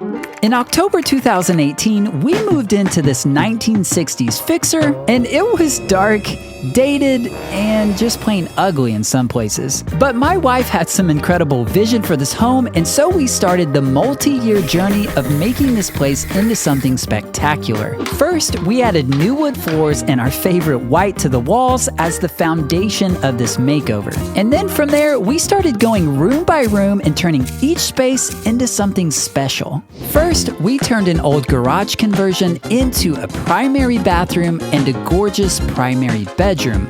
In October 2018, we moved into this 1960s fixer, and it was dark, dated, and just plain ugly in some places. But my wife had some incredible vision for this home, and so we started the multi-year journey of making this place into something spectacular. First, we added new wood floors and our favorite white to the walls as the foundation of this makeover. And then from there, we started going room by room and turning each space into something special. First, we turned an old garage conversion into a primary bathroom and a gorgeous primary bedroom.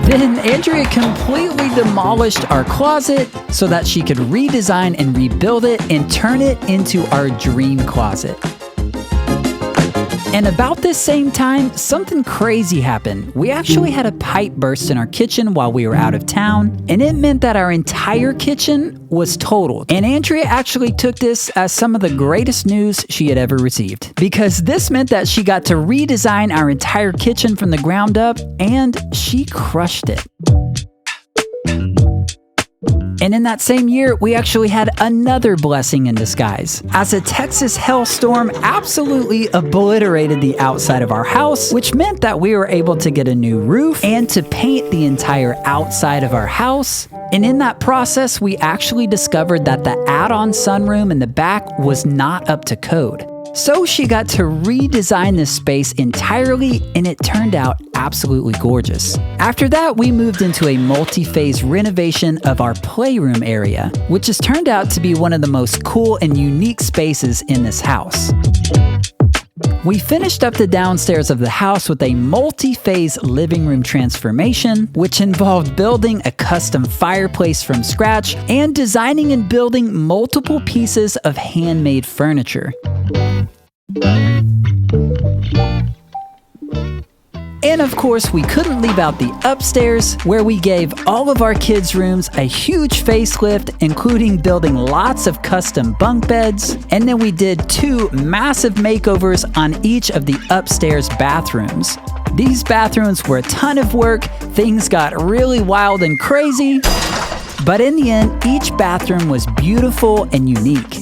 Then Andrea completely demolished our closet so that she could redesign and rebuild it and turn it into our dream closet. And about this same time, something crazy happened. We actually had a pipe burst in our kitchen while we were out of town, and it meant that our entire kitchen was totaled. And Andrea actually took this as some of the greatest news she had ever received, because this meant that she got to redesign our entire kitchen from the ground up, and she crushed it. And in that same year, we actually had another blessing in disguise, as a Texas hailstorm absolutely obliterated the outside of our house, which meant that we were able to get a new roof and to paint the entire outside of our house. And in that process, we actually discovered that the add-on sunroom in the back was not up to code. So she got to redesign this space entirely, and it turned out absolutely gorgeous. After that, we moved into a multi-phase renovation of our playroom area, which has turned out to be one of the most cool and unique spaces in this house. We finished up the downstairs of the house with a multi-phase living room transformation, which involved building a custom fireplace from scratch and designing and building multiple pieces of handmade furniture. And of course, we couldn't leave out the upstairs, where we gave all of our kids' rooms a huge facelift, including building lots of custom bunk beds. And then we did 2 massive makeovers on each of the upstairs bathrooms. These bathrooms were a ton of work, things got really wild and crazy, but in the end, each bathroom was beautiful and unique.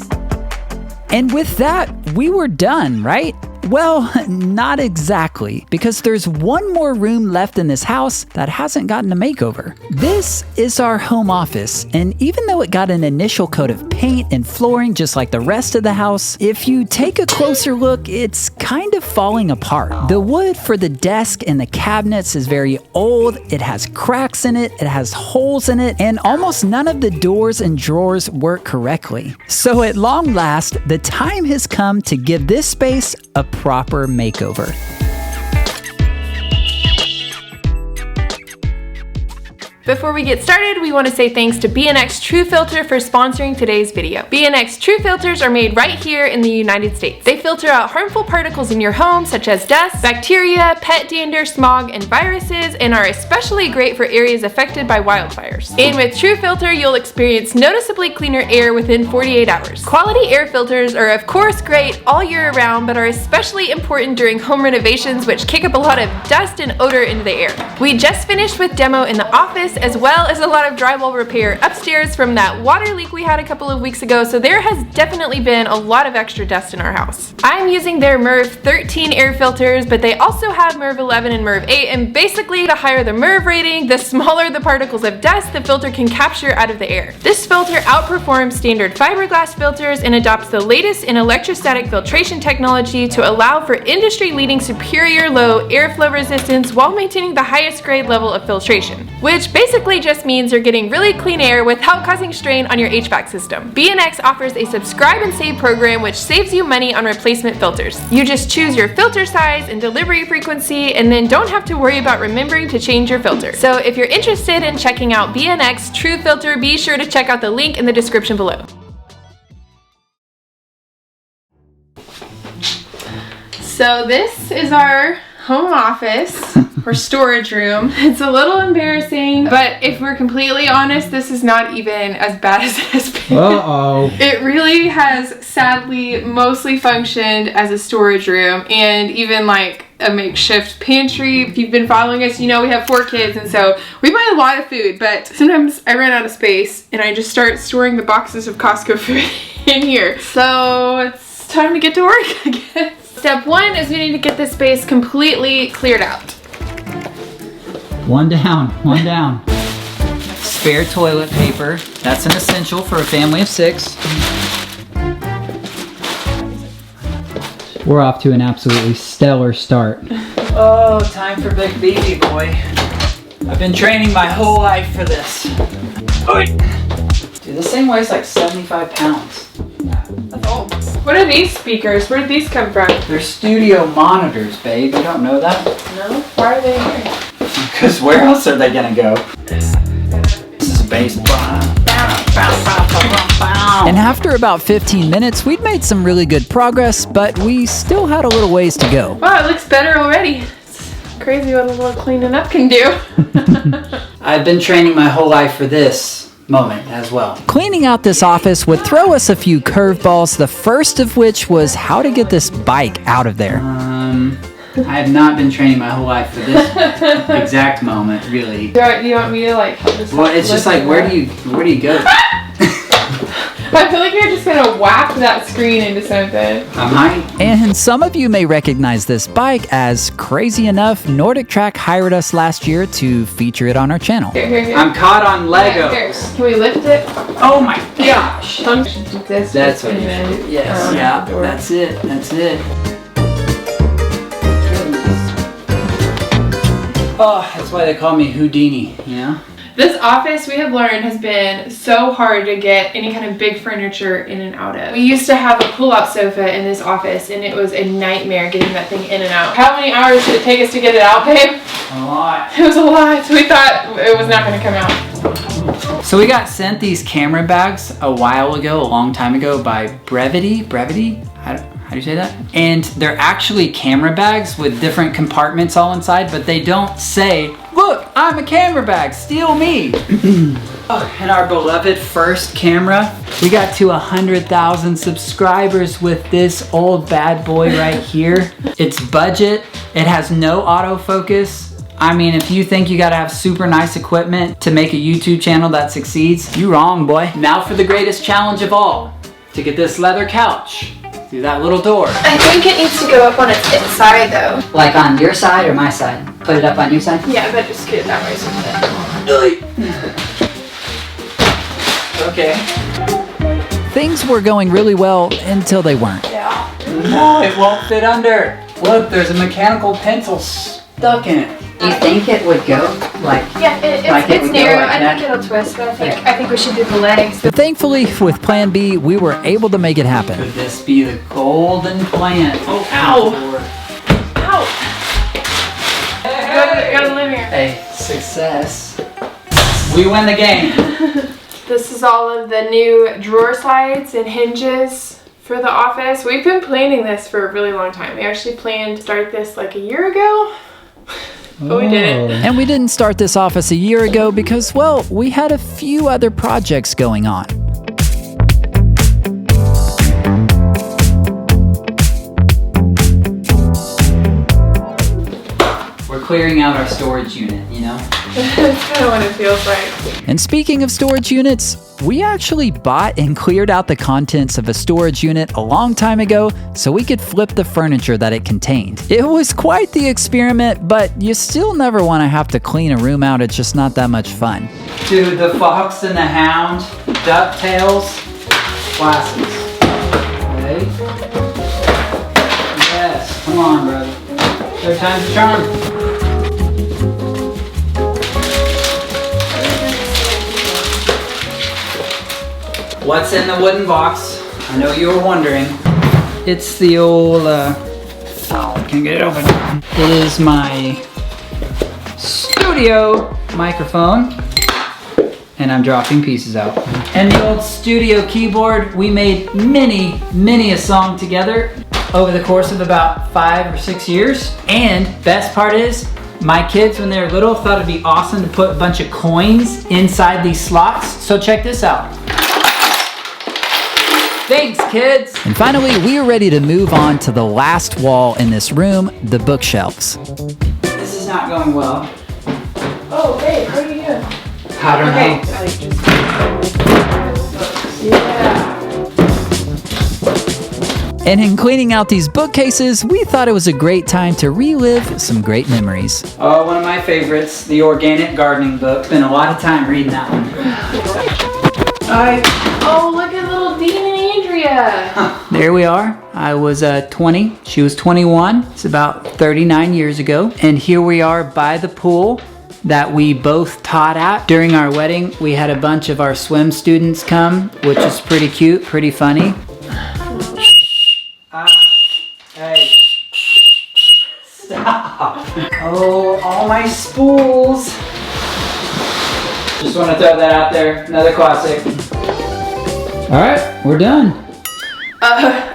And with that, we were done, right? Well, not exactly, because there's one more room left in this house that hasn't gotten a makeover. This is our home office, and even though it got an initial coat of paint and flooring just like the rest of the house, if you take a closer look, it's kind of falling apart. The wood for the desk and the cabinets is very old, it has cracks in it, it has holes in it, and almost none of the doors and drawers work correctly. So at long last, the time has come to give this space a proper makeover. Before we get started, we want to say thanks to B&X True Filter for sponsoring today's video. B&X True Filters are made right here in the United States. They filter out harmful particles in your home, such as dust, bacteria, pet dander, smog, and viruses, and are especially great for areas affected by wildfires. And with True Filter, you'll experience noticeably cleaner air within 48 hours. Quality air filters are of course great all year round, but are especially important during home renovations, which kick up a lot of dust and odor into the air. We just finished with demo in the office, as well as a lot of drywall repair upstairs from that water leak we had a couple of weeks ago, so there has definitely been a lot of extra dust in our house. I'm using their MERV 13 air filters, but they also have MERV 11 and MERV 8, and basically the higher the MERV rating, the smaller the particles of dust the filter can capture out of the air. This filter outperforms standard fiberglass filters and adopts the latest in electrostatic filtration technology to allow for industry-leading superior low airflow resistance while maintaining the highest grade level of filtration, which basically just means you're getting really clean air without causing strain on your HVAC system. B&X offers a subscribe and save program which saves you money on replacement filters. You just choose your filter size and delivery frequency and then don't have to worry about remembering to change your filter. So if you're interested in checking out B&X True Filter, be sure to check out the link in the description below. So this is our home office or storage room. It's a little embarrassing, but if we're completely honest, this is not even as bad as it has been. Uh-oh. It really has sadly mostly functioned as a storage room and even like a makeshift pantry. If you've been following us, you know we have 4 kids, and so we buy a lot of food, but sometimes I run out of space and I just start storing the boxes of Costco food in here. So it's time to get to work, I guess. Step one is we need to get this space completely cleared out. One down, one down. Spare toilet paper. That's an essential for a family of 6. We're off to an absolutely stellar start. Oh, time for Big Baby Boy. I've been training my whole life for this. Dude, this thing weighs like 75 pounds. That's old. What are these speakers? Where did these come from? They're studio monitors, babe. You don't know that? No? Why are they here? Because where else are they gonna go? This is a bass. And after about 15 minutes, we'd made some really good progress, but we still had a little ways to go. Wow, it looks better already. It's crazy what a little cleaning up can do. I've been training my whole life for this moment as well. Cleaning out this office would throw us a few curveballs, the first of which was how to get this bike out of there. I have not been training my whole life for this exact moment, really. Do you want me to like help this? Well, it's just like, where do you go? I feel like you're just gonna whack that screen into something. I might. And some of you may recognize this bike, as crazy enough, Nordic Track hired us last year to feature it on our channel. Here. I'm caught on Legos. Yeah, here. Can we lift it? Oh my gosh. I should do this. That's what you should do. Yes. Yeah, that's it. That's it. Oh, that's why they call me Houdini, you know? This office, we have learned, has been so hard to get any kind of big furniture in and out of. We used to have a pull-out sofa in this office, and it was a nightmare getting that thing in and out. How many hours did it take us to get it out, babe? A lot. It was a lot, so we thought it was not going to come out. So we got sent these camera bags a while ago, a long time ago, by Brevity? How do you say that? And they're actually camera bags with different compartments all inside, but they don't say, look, I'm a camera bag, steal me. And our beloved first camera, we got to 100,000 subscribers with this old bad boy right here. It's budget, it has no autofocus. I mean, if you think you gotta have super nice equipment to make a YouTube channel that succeeds, you wrong, boy. Now for the greatest challenge of all, to get this leather couch through that little door. I think it needs to go up on its side, though. Like on your side or my side? Put it up on your side? Yeah, but just get it that way. So Okay. Things were going really well until they weren't. yeah. No, it won't fit under. Look, there's a mechanical pencil stuck in it. Do you think it would go? Like, Yeah, Like it it's would go narrow. like I that? think it'll twist, but I think we should do the legs. but thankfully, with Plan B, we were able to make it happen. Could this be the golden plan? Oh, Ow. Gotta live here. Hey, success. We win the game. This is all of the new drawer slides and hinges for the office. We've been planning this for a really long time. We actually planned to start this like a year ago, but we didn't. And we didn't start this office a year ago because, well, we had a few other projects going on. We're clearing out our storage unit, you know? That's kind of what it feels like. And speaking of storage units, we actually bought and cleared out the contents of a storage unit a long time ago so we could flip the furniture that it contained. It was quite the experiment, but you still never want to have to clean a room out. It's just not that much fun. Dude, the Fox and the Hound, DuckTales, classics. Okay? Yes, come on, brother. Third time's the charm. What's in the wooden box? I know you were wondering. It's the old, can't get it open. It is my studio microphone, and I'm dropping pieces out. And the old studio keyboard, we made many a song together over the course of about 5 or 6 years. And best part is, my kids, when they were little, thought it'd be awesome to put a bunch of coins inside these slots. So check this out. Thanks, kids. And finally, we were ready to move on to the last wall in this room, the bookshelves. This is not going well. Oh, babe, what are you doing? I don't know. Yeah. And in cleaning out these bookcases, we thought it was a great time to relive some great memories. Oh, one of my favorites, the organic gardening book. Spent a lot of time reading that one. Oh, look at little Dean and Andrea. There we are. I was 20, she was 21. It's about 39 years ago. And here we are by the pool that we both taught at. During our wedding, we had a bunch of our swim students come, which is pretty cute, pretty funny. Hey. Stop. Oh, all my spools. Just want to throw that out there. Another classic. All right, we're done.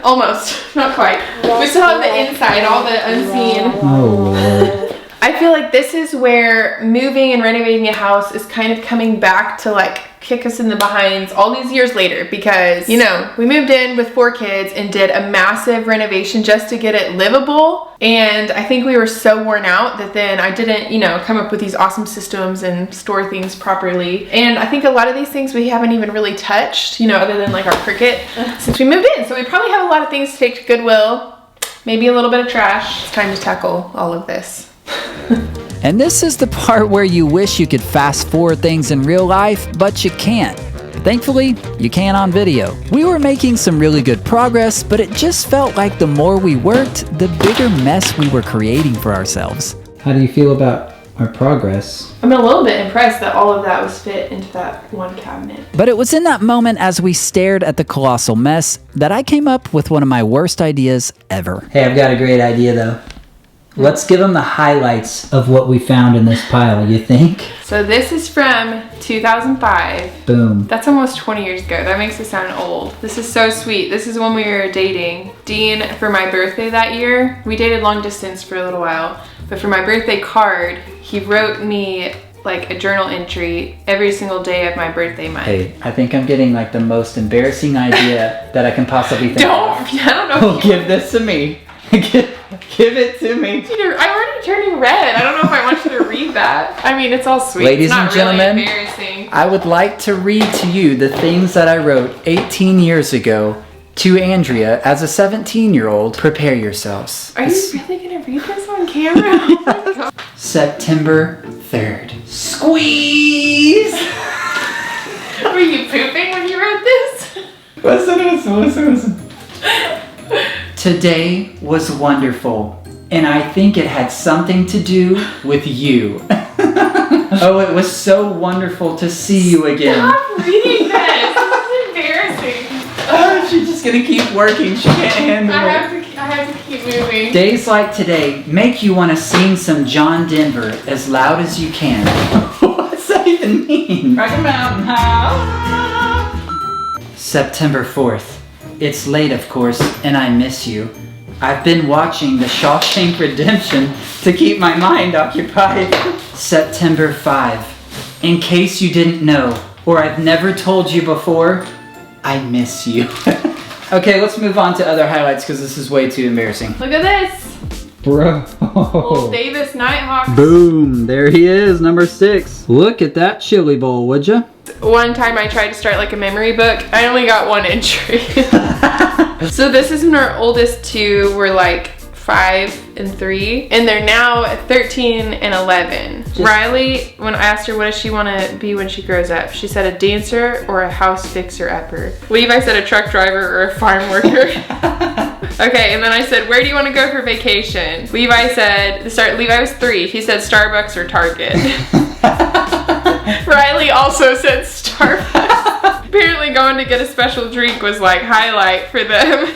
Almost. Not quite. We still have the inside, all the unseen. Oh, Lord. I feel like this is where moving and renovating a house is kind of coming back to like kick us in the behinds all these years later, because, you know, we moved in with 4 kids and did a massive renovation just to get it livable. And I think we were so worn out that then I didn't, you know, come up with these awesome systems and store things properly. And I think a lot of these things we haven't even really touched, you know, other than like our Cricut since we moved in. So we probably have a lot of things to take to Goodwill, maybe a little bit of trash. It's time to tackle all of this. And this is the part where you wish you could fast forward things in real life, but you can't. Thankfully, you can on video. We were making some really good progress, but it just felt like the more we worked, the bigger mess we were creating for ourselves. How do you feel about our progress? I'm a little bit impressed that all of that was fit into that one cabinet. But it was in that moment as we stared at the colossal mess that I came up with one of my worst ideas ever. Hey, I've got a great idea though. Let's give them the highlights of what we found in this pile, you think? So this is from 2005. Boom. That's almost 20 years ago. That makes it sound old. This is so sweet. This is when we were dating. Dean, for my birthday that year, we dated long distance for a little while, but for my birthday card, he wrote me like a journal entry every single day of my birthday month. Hey, I think I'm getting like the most embarrassing idea that I can possibly think of. I don't know. Give this to me. Give it to me. I'm already turning red. I don't know if I want you to read that. I mean, it's all sweet. Ladies it's not and gentlemen, really embarrassing. I would like to read to you the things that I wrote 18 years ago to Andrea as a 17-year-old. Prepare yourselves. Are you really going to read this on camera? Oh my God. September 3rd. Squeeze! Were you pooping when you wrote this? Listen. Today was wonderful, and I think it had something to do with you. Oh, it was so wonderful to see you again. Stop reading this. This is embarrassing. Oh, she's just gonna keep working. She can't handle it. I have to keep moving. Days like today make you want to sing some John Denver as loud as you can. What's that even mean? Rocky Mountain High. September 4th. It's late, of course, and I miss you. I've been watching The Shawshank Redemption to keep my mind occupied. September 5. In case you didn't know, or I've never told you before, I miss you. Okay, let's move on to other highlights because this is way too embarrassing. Look at this. Bro. Little Davis Nighthawk. Boom, there he is, number 6. Look at that chili bowl, would ya? One time I tried to start like a memory book. I only got 1 entry. So this is when our oldest 2 were like 5 and 3, and they're now 13 and 11. Riley, when I asked her what does she want to be when she grows up, she said a dancer or a house fixer-upper. Levi said a truck driver or a farm worker. Okay, and then I said, where do you want to go for vacation? Levi was 3. He said Starbucks or Target. Riley also said Starbucks. Apparently going to get a special drink was like highlight for them.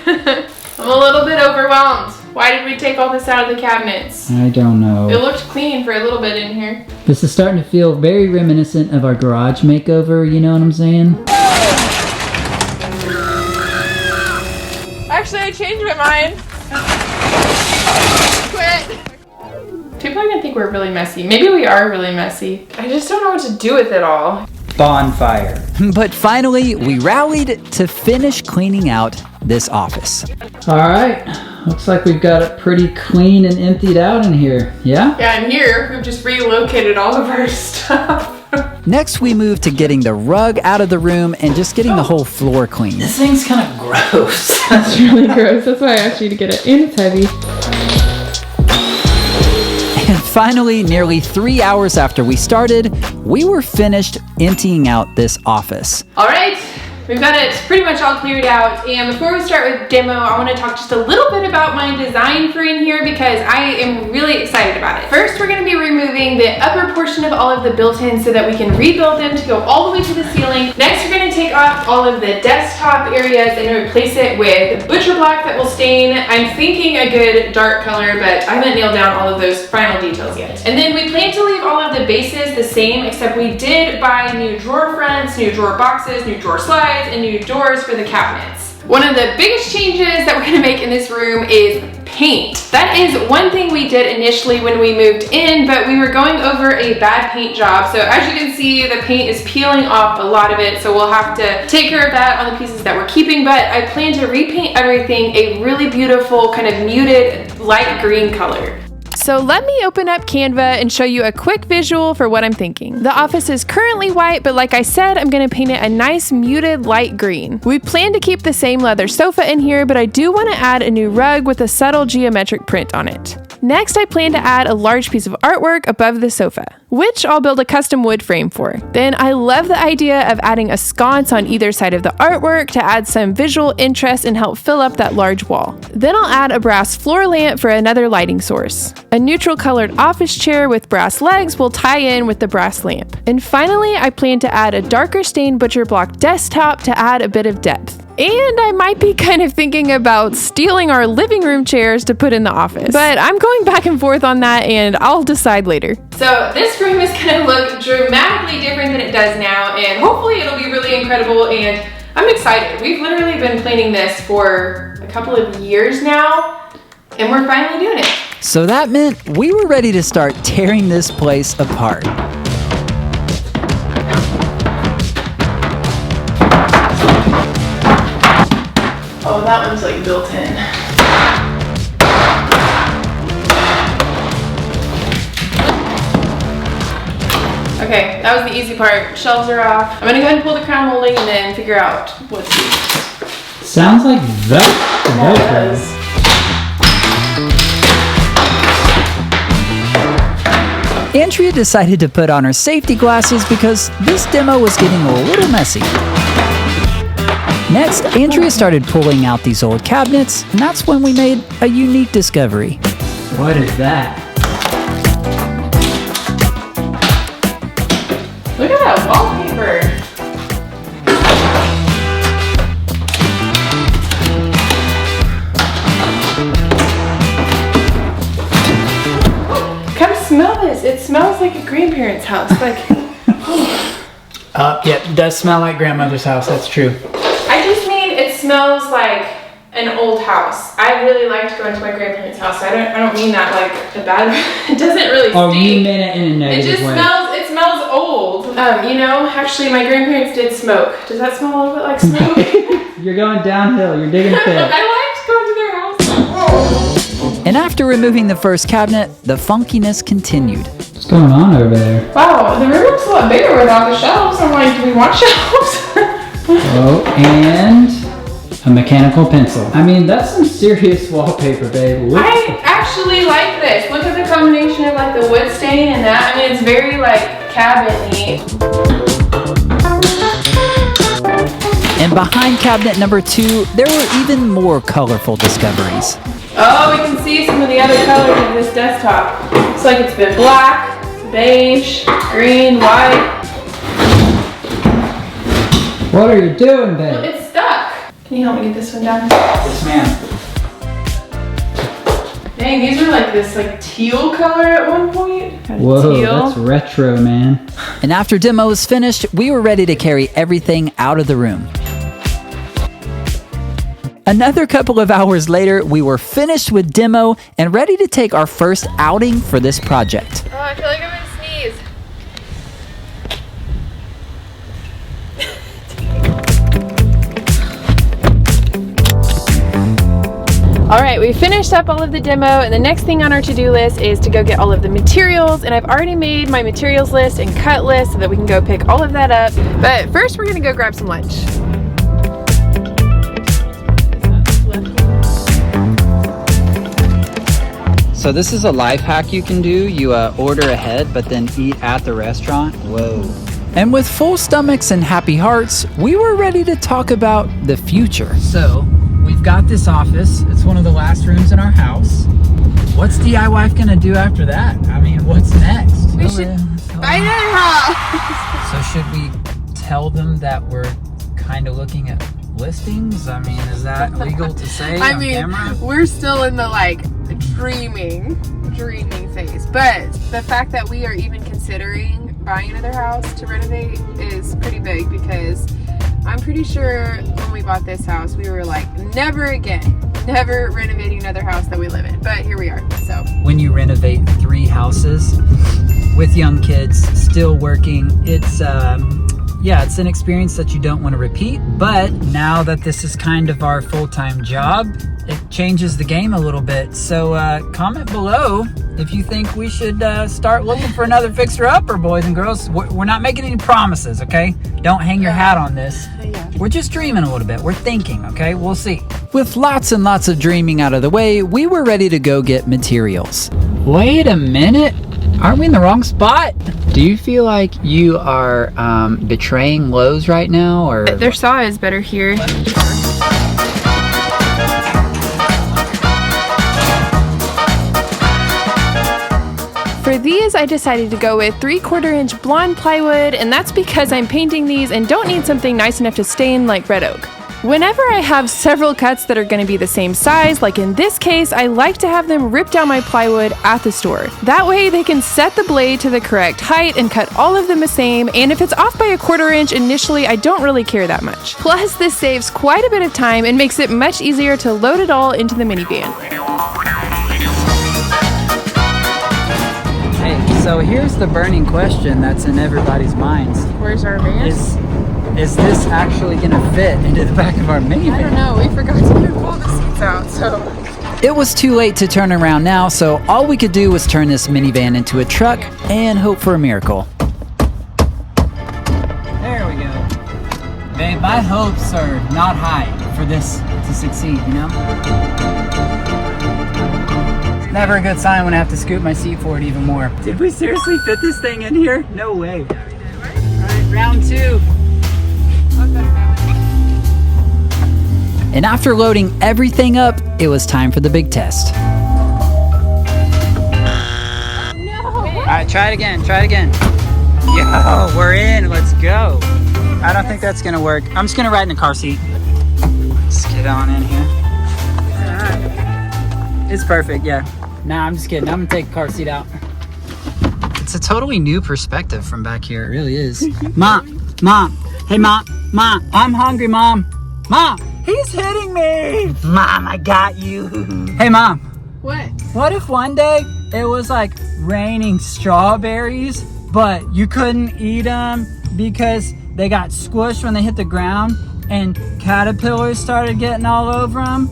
I'm a little bit overwhelmed. Why did we take all this out of the cabinets? I don't know. It looked clean for a little bit in here. This is starting to feel very reminiscent of our garage makeover, you know what I'm saying? Actually, I changed my mind. Quit. People are gonna think we're really messy. Maybe we are really messy. I just don't know what to do with it all. Bonfire. But finally, we rallied to finish cleaning out this office. All right, looks like we've got it pretty clean and emptied out in here, yeah? Yeah, and here, we've just relocated all of our stuff. Next, we moved to getting the rug out of the room and just getting the whole floor clean. This thing's kind of gross. It's really gross. That's why I asked you to get it. And it's heavy. And finally, nearly 3 hours after we started, we were finished emptying out this office. All right. We've got it pretty much all cleared out, and before we start with demo, I want to talk just a little bit about my design for in here because I am really excited about it. First, we're going to be removing the upper portion of all of the built-ins so that we can rebuild them to go all the way to the ceiling. Next, we're going to take off all of the desktop areas and replace it with butcher block that will stain. I'm thinking a good dark color, but I haven't nailed down all of those final details yet. And then we plan to leave all of the bases the same, except we did buy new drawer fronts, new drawer boxes, new drawer slides, and new doors for the cabinets. One of the biggest changes that we're gonna make in this room is paint. That is one thing we did initially when we moved in, but we were going over a bad paint job. So as you can see, the paint is peeling off a lot of it. So we'll have to take care of that on the pieces that we're keeping, but I plan to repaint everything a really beautiful kind of muted light green color. So let me open up Canva and show you a quick visual for what I'm thinking. The office is currently white, but like I said, I'm gonna paint it a nice muted light green. We plan to keep the same leather sofa in here, but I do wanna add a new rug with a subtle geometric print on it. Next, I plan to add a large piece of artwork above the sofa, which I'll build a custom wood frame for. Then I love the idea of adding a sconce on either side of the artwork to add some visual interest and help fill up that large wall. Then I'll add a brass floor lamp for another lighting source. A neutral colored office chair with brass legs will tie in with the brass lamp. And finally, I plan to add a darker stained butcher block desktop to add a bit of depth. And I might be kind of thinking about stealing our living room chairs to put in the office. But I'm going back and forth on that and I'll decide later. So this room is gonna look dramatically different than it does now, and hopefully it'll be really incredible, and I'm excited. We've literally been planning this for a couple of years now, and we're finally doing it. So that meant we were ready to start tearing this place apart. Oh, that one's like built in. Okay, that was the easy part. Shelves are off. I'm gonna go ahead and pull the crown molding and then figure out what's used. Sounds like Velcro. Andrea decided to put on her safety glasses because this demo was getting a little messy. Next, Andrea started pulling out these old cabinets, and that's when we made a unique discovery. What is that? Look at that wallpaper. Come smell this. It smells like a grandparent's house. Like, Yeah, it does smell like grandmother's house, that's true. I just mean it smells like an old house. I really like to go into my grandparents' house. I don't mean that like a bad. It doesn't really stink. Oh, you mean it in a negative It just way. It smells old. You know, actually my grandparents did smoke. Does that smell a little bit like smoke? You're going downhill, you're digging a pit. I liked going to their house. And after removing the first cabinet, the funkiness continued. What's going on over there? Wow, the room looks a lot bigger without the shelves. I'm like, do we want shelves? Oh, and a mechanical pencil. I mean, that's some serious wallpaper, babe. Look. I actually like this. Look at the combination of like the wood stain and that. I mean, it's very like cabinet-y. And behind cabinet number 2, there were even more colorful discoveries. Oh, we can see some of the other colors of this desktop. Looks like it's been black, beige, green, white. What are you doing, babe? It's stuck. Can you help me get this one down? Yes, ma'am. Dang, these are like this like teal color at one point. Kind of Whoa, teal. that's retro, man. And after demo was finished, we were ready to carry everything out of the room. Another couple of hours later, we were finished with demo and ready to take our first outing for this project. Oh, I feel like I'm gonna sneeze. All right, we finished up all of the demo, and the next thing on our to-do list is to go get all of the materials, and I've already made my materials list and cut list so that we can go pick all of that up. But first, we're gonna go grab some lunch. So this is a life hack you can do. You order ahead, but then eat at the restaurant. Whoa. And with full stomachs and happy hearts, we were ready to talk about the future. So we've got this office. It's one of the last rooms in our house. What's DIY gonna do after that? I mean, what's next? We should buy another house. So should we tell them that we're kind of looking at listings? I mean, is that legal to say on camera? We're still in the like dreaming phase, but the fact that we are even considering buying another house to renovate is pretty big, because I'm pretty sure when we bought this house we were like, never renovating another house that we live in, but here we are. So when you renovate 3 houses with young kids still working, it's it's an experience that you don't want to repeat. But now that this is kind of our full-time job, it changes the game a little bit. So comment below if you think we should start looking for another fixer-upper, boys and girls. We're not making any promises, okay? Don't hang your hat on this. We're just dreaming a little bit. We're thinking, okay? We'll see. With lots and lots of dreaming out of the way, we were ready to go get materials. Wait a minute. Aren't we in the wrong spot? Do you feel like you are betraying Lowe's right now, or their saw is better here? For these, I decided to go with 3/4 inch blonde plywood, and that's because I'm painting these and don't need something nice enough to stain like red oak. Whenever I have several cuts that are going to be the same size, like in this case, I like to have them rip down my plywood at the store. That way they can set the blade to the correct height and cut all of them the same, and if it's off by 1/4 inch initially, I don't really care that much. Plus, this saves quite a bit of time and makes it much easier to load it all into the minivan. Hey, so here's the burning question that's in everybody's minds. Where's our van? Is this actually gonna fit into the back of our minivan? I don't know, we forgot to pull the seats out, so. It was too late to turn around now, so all we could do was turn this minivan into a truck and hope for a miracle. There we go. Babe, my hopes are not high for this to succeed, you know? It's never a good sign when I have to scoot my seat forward even more. Did we seriously fit this thing in here? No way. All right, round 2. And after loading everything up, it was time for the big test. No! All right, try it again, Yo, we're in, let's go. I don't think that's gonna work. I'm just gonna ride in the car seat. Let's get on in here. It's perfect, yeah. Nah, I'm just kidding, I'm gonna take the car seat out. It's a totally new perspective from back here, it really is. Mom, hey Mom, I'm hungry, Mom. Mom, he's hitting me. Mom, I got you. Hey Mom. What? What if one day it was like raining strawberries, but you couldn't eat them because they got squished when they hit the ground and caterpillars started getting all over them,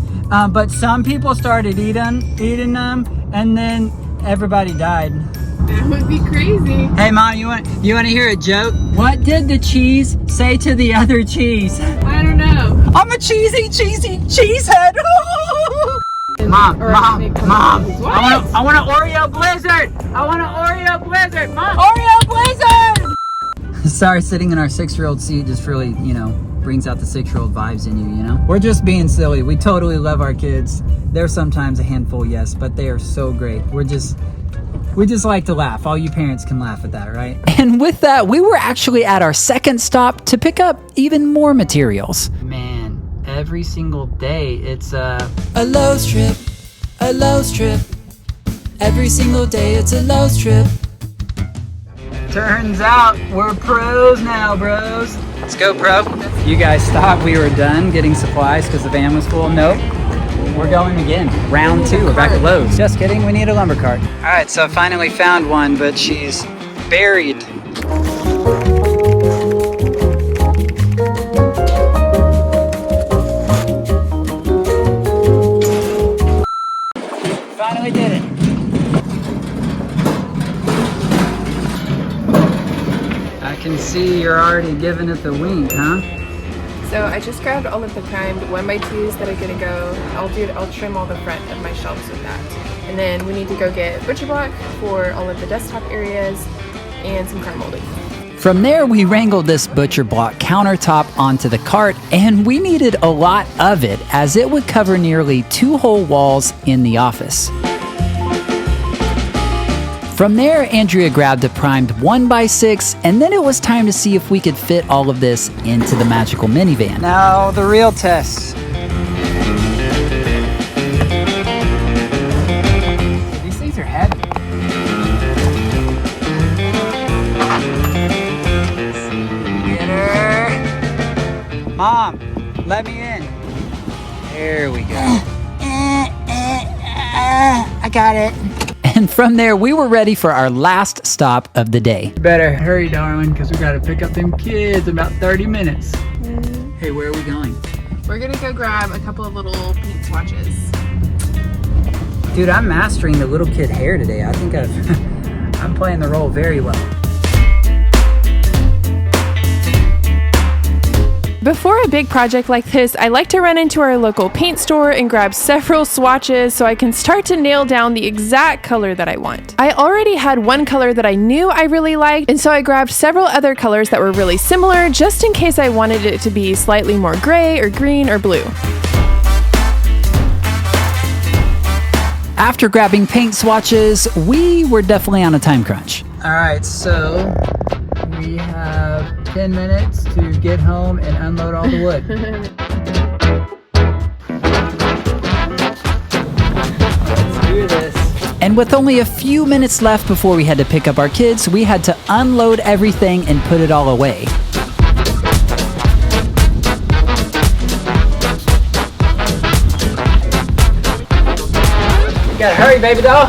but some people started eating them, and then everybody died. That would be crazy. Hey Mom, you want to hear a joke? What did the cheese say to the other cheese? I don't know. I'm a cheesy cheesehead. Mom. I want an Oreo blizzard. Mom, Oreo blizzard. Sorry, sitting in our 6-year-old seat just really, brings out the 6-year-old vibes in you, We're just being silly. We totally love our kids. They're sometimes a handful, yes, but they are so great. We just like to laugh. All you parents can laugh at that, right? And with that, we were actually at our second stop to pick up even more materials. Man, every single day it's a Lowe's trip. Every single day it's a Lowe's trip. Turns out we're pros now, bros. Let's go, pro. You guys thought we were done getting supplies because the van was full. Nope. We're going again. Round 2. We're back at Lowe's. Just kidding. We need a lumber cart. All right, so I finally found one, but she's buried. can see you're already giving it the wink, huh? So I just grabbed all of the primed 1x2s that are gonna go. I'll trim all the front of my shelves with that. And then we need to go get butcher block for all of the desktop areas and some crown molding. From there, we wrangled this butcher block countertop onto the cart, and we needed a lot of it as it would cover nearly 2 whole walls in the office. From there, Andrea grabbed a primed 1x6, and then it was time to see if we could fit all of this into the magical minivan. Now, the real test. These things are heavy. Get her. Mom, let me in. There we go. I got it. And from there, we were ready for our last stop of the day. Better hurry, darling, because we gotta pick up them kids in about 30 minutes. Hey, where are we going? We're gonna go grab a couple of little paint swatches. Dude, I'm mastering the little kid hair today. I think I'm playing the role very well. Before a big project like this, I like to run into our local paint store and grab several swatches so I can start to nail down the exact color that I want. I already had one color that I knew I really liked, and so I grabbed several other colors that were really similar just in case I wanted it to be slightly more gray or green or blue. After grabbing paint swatches, we were definitely on a time crunch. All right, so we have 10 minutes to get home and unload all the wood. Let's do this. And with only a few minutes left before we had to pick up our kids, we had to unload everything and put it all away. You gotta hurry, baby doll.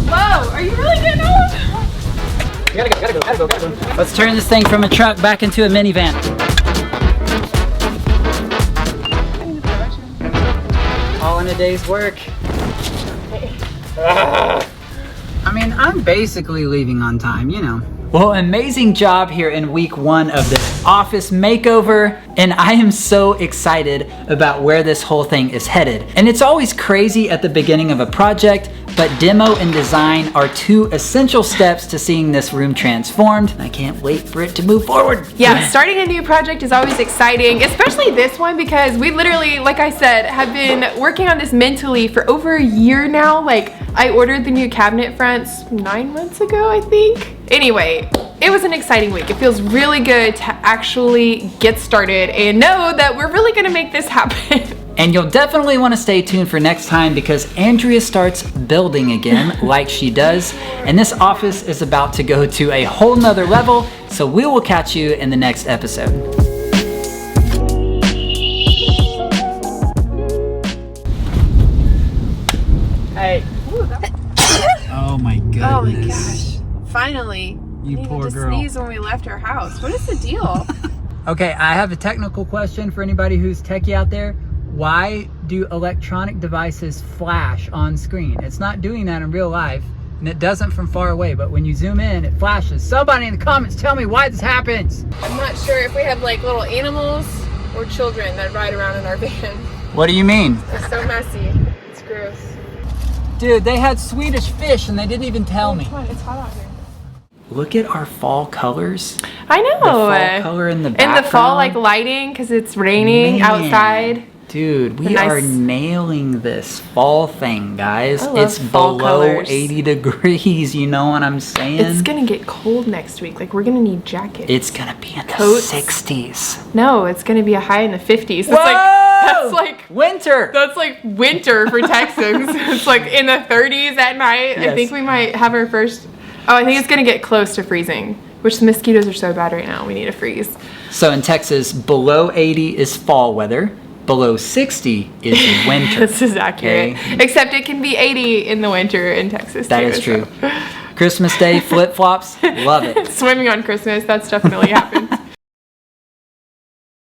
Whoa, are you really getting old? Gotta go. Let's turn this thing from a truck back into a minivan. All in a day's work. I mean, I'm basically leaving on time, you know. Well, amazing job here in week 1 of this office makeover, and I am so excited about where this whole thing is headed. And it's always crazy at the beginning of a project, but demo and design are 2 essential steps to seeing this room transformed. I can't wait for it to move forward. Yeah, starting a new project is always exciting, especially this one because we literally, like I said, have been working on this mentally for over a year now. Like, I ordered the new cabinet fronts 9 months ago, I think. Anyway, it was an exciting week. It feels really good to actually get started and know that we're really gonna make this happen. And you'll definitely want to stay tuned for next time because Andrea starts building again like she does. And this office is about to go to a whole nother level. So we will catch you in the next episode. Hey. Oh my goodness. Oh my gosh. Finally. You needed poor to girl. sneeze when we left our house. What is the deal? Okay, I have a technical question for anybody who's techie out there. Why do electronic devices flash on screen? It's not doing that in real life, and it doesn't from far away, but when you zoom in, it flashes. Somebody in the comments tell me why this happens. I'm not sure if we have like little animals or children that ride around in our van. What do you mean? It's so messy. It's gross. Dude, they had Swedish fish and they didn't even tell me. Come on, it's hot out here. Look at our fall colors. I know. The fall color in the background. And the fall like lighting because it's raining outside. Dude, we are nailing this fall thing, guys. I love It's fall below colors. 80 degrees, you know what I'm saying? It's gonna get cold next week. Like, we're gonna need jackets. It's gonna be in the Coats. 60s. No, it's gonna be a high in the 50s. Whoa! That's like winter. That's like winter for Texans. It's like in the 30s at night. Yes. I think we might have our first. Oh, I think it's gonna get close to freezing, which the mosquitoes are so bad right now. We need a freeze. So in Texas, below 80 is fall weather. Below 60 is winter. This is accurate. Okay. Except it can be 80 in the winter in Texas. That too, is true. so. Christmas Day flip-flops, love it. Swimming on Christmas, that's definitely happened.